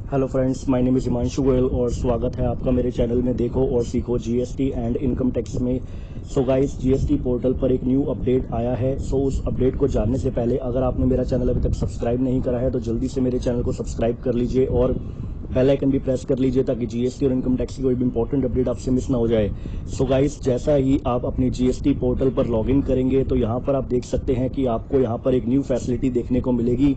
Hello friends, my name is Himanshu Goyal और स्वागत है आपका मेरे चैनल में देखो और सीखो जीएसटी एंड इनकम टैक्स में। सो गाइस, जीएसटी पोर्टल पर एक न्यू अपडेट आया है। सो उस अपडेट को जानने से पहले अगर आपने मेरा चैनल अभी तक सब्सक्राइब नहीं करा है तो जल्दी से मेरे चैनल को सब्सक्राइब कर लीजिए और बेल आइकन भी प्रेस कर लीजिए ताकि जीएसटी और इनकम टैक्स की कोई भी इंपॉर्टेंट अपडेट आपसे मिस ना हो जाए। सो गाइस, जैसा ही आप अपनी जीएसटी पोर्टल पर लॉगिन करेंगे तो यहाँ पर आप देख सकते हैं कि आपको यहाँ पर एक न्यू फैसिलिटी देखने को मिलेगी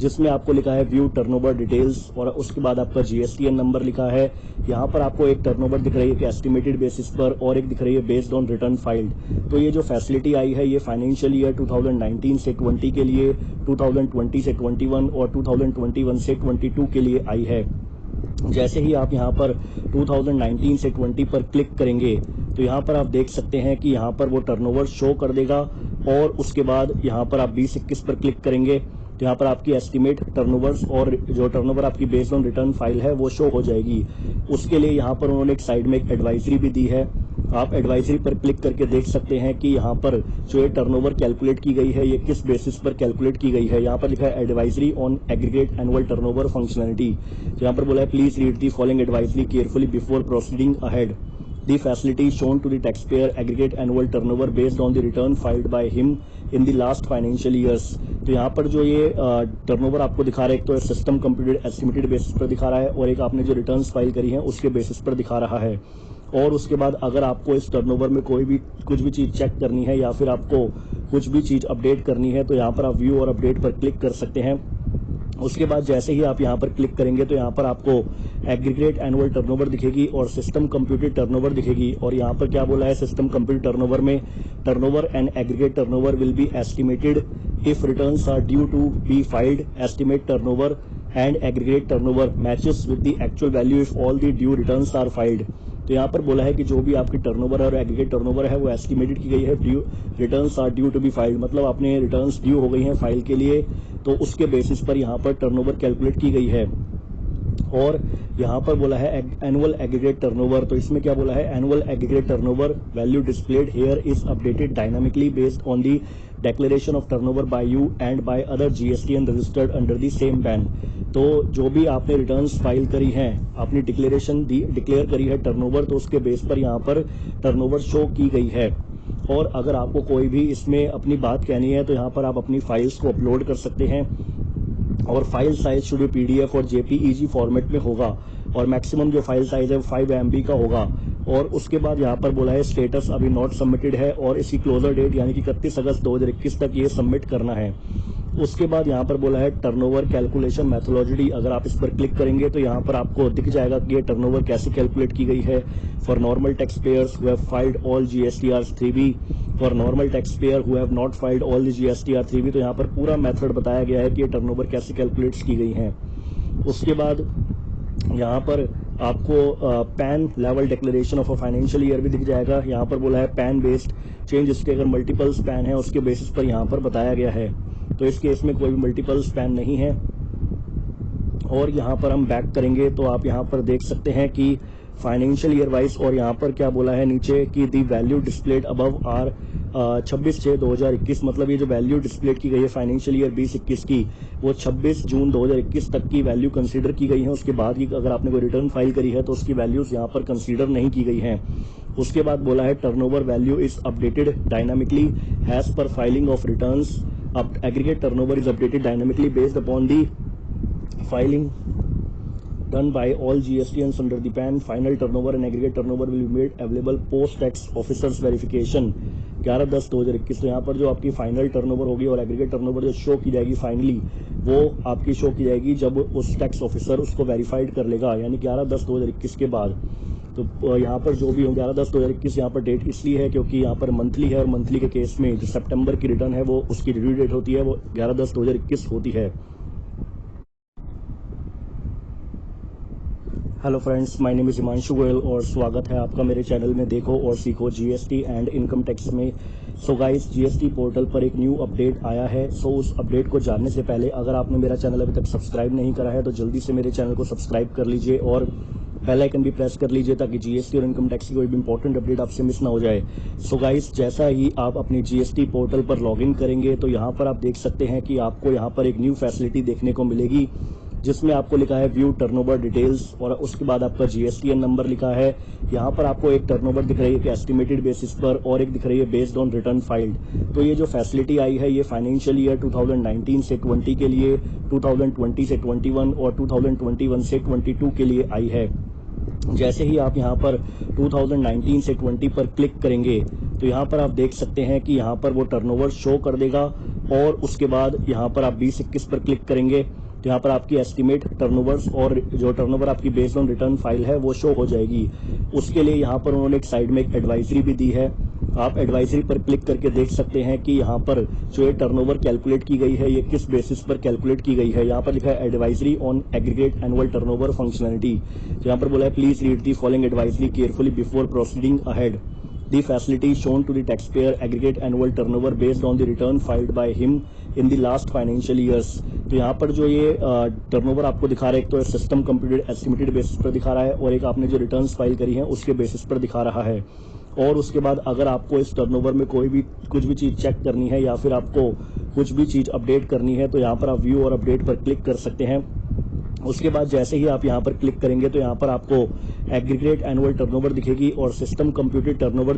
जिसमें आपको लिखा है व्यू टर्नओवर डिटेल्स और उसके बाद आपका जीएसटीएन नंबर लिखा है। यहाँ पर आपको एक टर्नओवर दिख रही है कि एस्टिमेटेड बेसिस पर और एक दिख रही है बेस्ड ऑन रिटर्न फाइल्ड। तो ये जो फैसिलिटी आई है ये फाइनेंशियल ईयर 2019 से 20 के लिए, 2020 से 21 और 2021 से 22 के लिए आई है। जैसे ही आप यहाँ पर 2019 से 20 पर क्लिक करेंगे तो यहाँ पर आप देख सकते हैं कि यहाँ पर वो टर्नओवर शो कर देगा और उसके बाद यहाँ पर आप 2021 पर क्लिक करेंगे तो यहाँ पर आपकी एस्टिमेट टर्नओवर्स और जो टर्नओवर आपकी बेस्ड ऑन रिटर्न फाइल है वो शो हो जाएगी। उसके लिए यहाँ पर उन्होंने एक साइड में एक एडवाइजरी भी दी है। आप एडवाइजरी पर क्लिक करके देख सकते हैं कि यहाँ पर जो ये टर्नओवर कैलकुलेट की गई है ये किस बेसिस पर कैलकुलेट की गई है। यहाँ पर लिखा है advisory on aggregate annual turnover functionality. तो यहाँ पर बोला है please read the following advisory carefully before proceeding ahead. The facility shown to the taxpayer aggregate annual turnover based on the return filed by him in the last financial years। तो यहाँ पर जो ये टर्नओवर आपको दिखा रहा है, एक तो सिस्टम कंप्यूटेड एस्टिमेटेड बेसिस पर दिखा रहा है और एक आपने जो रिटर्न्स फाइल करी है उसके बेसिस पर दिखा रहा है। और उसके बाद अगर आपको इस टर्नओवर में कुछ भी चीज़ चेक करनी है या फिर आपको कुछ भी चीज़ अपडेट करनी है तो यहाँ पर आप व्यू और अपडेट पर क्लिक कर सकते हैं। उसके बाद जैसे ही आप यहाँ पर क्लिक करेंगे तो यहाँ पर आपको एग्रीगेट एनुअल टर्नओवर दिखेगी और सिस्टम कंप्यूटेड टर्नओवर दिखेगी। और यहाँ पर क्या बोला है, सिस्टम कंप्यूटेड टर्नओवर में turnover and aggregate turnover will be estimated if returns are due to be filed. Estimate turnover and aggregate turnover matches with the actual value if all the due returns are filed. तो यहाँ पर बोला है कि जो भी आपकी turnover और एग्रीगेट टर्नओवर है वो एस्टिमेटेड की गई है, due returns are due to be filed, मतलब आपने रिटर्न्स ड्यू हो गई हैं फाइल के लिए तो उसके बेसिस पर यहाँ पर टर्नओवर कैलकुलेट की गई है। और यहाँ पर बोला है एनुअल एग्रीगेट टर्नओवर। तो इसमें क्या बोला है, annual aggregate turnover value displayed here is updated dynamically based on the declaration of turnover by you and by other GSTN registered under the same ban। तो जो भी आपने रिटर्न्स फाइल करी हैं, अपनी डिक्लेयर करी है टर्नओवर, तो उसके बेस पर यहाँ पर टर्नओवर शो की गई है। और अगर आपको कोई भी इसमें अपनी बात कहनी है तो यहाँ पर आप अपनी फाइल्स को अपलोड कर सकते हैं और फाइल साइज शुड भी पीडीएफ और जेपीईजी फॉर्मेट में होगा और मैक्सिमम जो फाइल साइज है 5 MB का होगा। और उसके बाद यहाँ पर बोला है स्टेटस अभी नॉट सबमिटेड है और इसकी क्लोजर डेट यानी कि 31 अगस्त 2021 तक ये सबमिट करना है। उसके बाद यहाँ पर बोला है टर्नओवर कैलकुलेशन मैथोलॉजी। अगर आप इस पर क्लिक करेंगे तो यहाँ पर आपको दिख जाएगा कि ये टर्नओवर कैसे कैलकुलेट की गई है for normal tax payers who have filed all GSTR 3B, for normal tax payer who have not filed all the GSTR 3B। तो यहाँ पर पूरा मेथड बताया गया है कि ये टर्नओवर कैसे कैलकुलेट्स की गई हैं। उसके बाद यहाँ पर आपको pan level declaration of a financial year भी दिख जाएगा। यहाँ पर बोला है पैन बेस्ड चेंज, इसके अगर मल्टीपल्स पैन है उसके बेसिस पर यहाँ पर बताया गया है। तो इस केस में कोई भी मल्टीपल्स पैन नहीं है। और यहाँ पर हम बैक करेंगे तो आप यहाँ पर देख सकते हैं कि फाइनेंशियल ईयर वाइज और यहाँ पर क्या बोला है नीचे कि दी वैल्यू डिस्प्लेड अबव आर 26/6/2021, मतलब ये जो वैल्यू डिस्प्लेड की गई है फाइनेंशियल ईयर 2021 की वो 26 जून 2021 तक की वैल्यू कंसीडर की गई है। उसके बाद की अगर आपने कोई रिटर्न फाइल करी है तो उसकी वैल्यूज यहाँ पर कंसीडर नहीं की गई हैं। उसके बाद बोला है turnover value is updated dynamically has पर फाइलिंग ऑफ रिटर्न्स। अब aggregate turnover is updated dynamically based upon the filing done by all GSTNs under the PAN। final turnover and aggregate turnover will be made available post tax officers verification 11/10/2021। तो यहाँ पर जो आपकी final turnover होगी और aggregate turnover जो show की जाएगी फाइनली वो आपकी शो की जाएगी जब उस टैक्स ऑफिसर उसको वेरीफाइड कर लेगा, यानी 11/10/2021 के बाद। तो यहाँ पर जो भी हो 11/10/2021 यहाँ पर डेट इसलिए है क्योंकि यहाँ पर मंथली है और मंथली के केस में जो सितंबर की रिटर्न है वो उसकी ड्यू डेट होती है वो 11/10/2021 होती है। Hello friends, my name is Himanshu Goyal और स्वागत है आपका मेरे चैनल में देखो और सीखो जीएसटी एंड इनकम टैक्स में। सो गाइस, जीएसटी पोर्टल पर एक न्यू अपडेट आया है। सो उस अपडेट को जानने से पहले अगर आपने मेरा चैनल अभी तक सब्सक्राइब नहीं करा है तो जल्दी से मेरे चैनल को सब्सक्राइब कर लीजिए और बेल आइकन भी प्रेस कर लीजिए ताकि जीएसटी और इनकम टैक्स की कोई भी इंपॉर्टेंट अपडेट आपसे मिस ना हो जाए। सो गाइस, जैसा ही आप अपनी जीएसटी पोर्टल पर लॉगिन करेंगे तो यहाँ पर आप देख सकते हैं कि आपको यहाँ पर एक न्यू फैसिलिटी देखने को मिलेगी जिसमें आपको लिखा है व्यू टर्नओवर डिटेल्स और उसके बाद आपका जीएसटीएन नंबर लिखा है। यहाँ पर आपको एक टर्नओवर दिख रही है कि एस्टिमेटेड बेसिस पर और एक दिख रही है बेस्ड ऑन रिटर्न फाइल्ड। तो ये जो फैसिलिटी आई है ये फाइनेंशियल ईयर 2019 से 20 के लिए, 2020 से 21 और 2021 से 22 के लिए आई है। जैसे ही आप यहाँ पर 2019 से 20 पर क्लिक करेंगे तो यहाँ पर आप देख सकते हैं कि यहाँ पर वो टर्नओवर शो कर देगा और उसके बाद यहाँ पर आप 2021 पर क्लिक करेंगे तो यहाँ पर आपकी एस्टिमेट टर्नओवर्स और जो टर्नओवर आपकी बेस्ड ऑन रिटर्न फाइल है वो शो हो जाएगी। उसके लिए यहाँ पर उन्होंने एक साइड में एक एडवाइजरी भी दी है। आप एडवाइजरी पर क्लिक करके देख सकते हैं कि यहाँ पर जो ये टर्नओवर कैलकुलेट की गई है ये किस बेसिस पर कैलकुलेट की गई है। यहाँ पर लिखा है advisory on aggregate annual turnover functionality. यहाँ पर बोला है please read the following advisory carefully before proceeding ahead. The facility shown to the taxpayer aggregate annual turnover based on the return filed by him in the last financial years। तो यहाँ पर जो ये turnover आपको दिखा रहा है, एक तो सिस्टम कंप्यूटेड एस्टिमेटेड बेसिस पर दिखा रहा है और एक आपने जो रिटर्न्स फाइल करी हैं उसके बेसिस पर दिखा रहा है। और उसके बाद अगर आपको इस टर्नओवर में कोई भी कुछ भी चीज़ चेक करनी है या फिर आपको कुछ भी चीज़ अपडेट करनी है तो यहाँ पर आप व्यू और अपडेट पर क्लिक कर सकते हैं। उसके बाद जैसे ही आप यहाँ पर क्लिक करेंगे तो यहाँ पर आपको एग्रीगेट एनुअल टर्नओवर दिखेगी और सिस्टम कंप्यूटेड टर्नओवर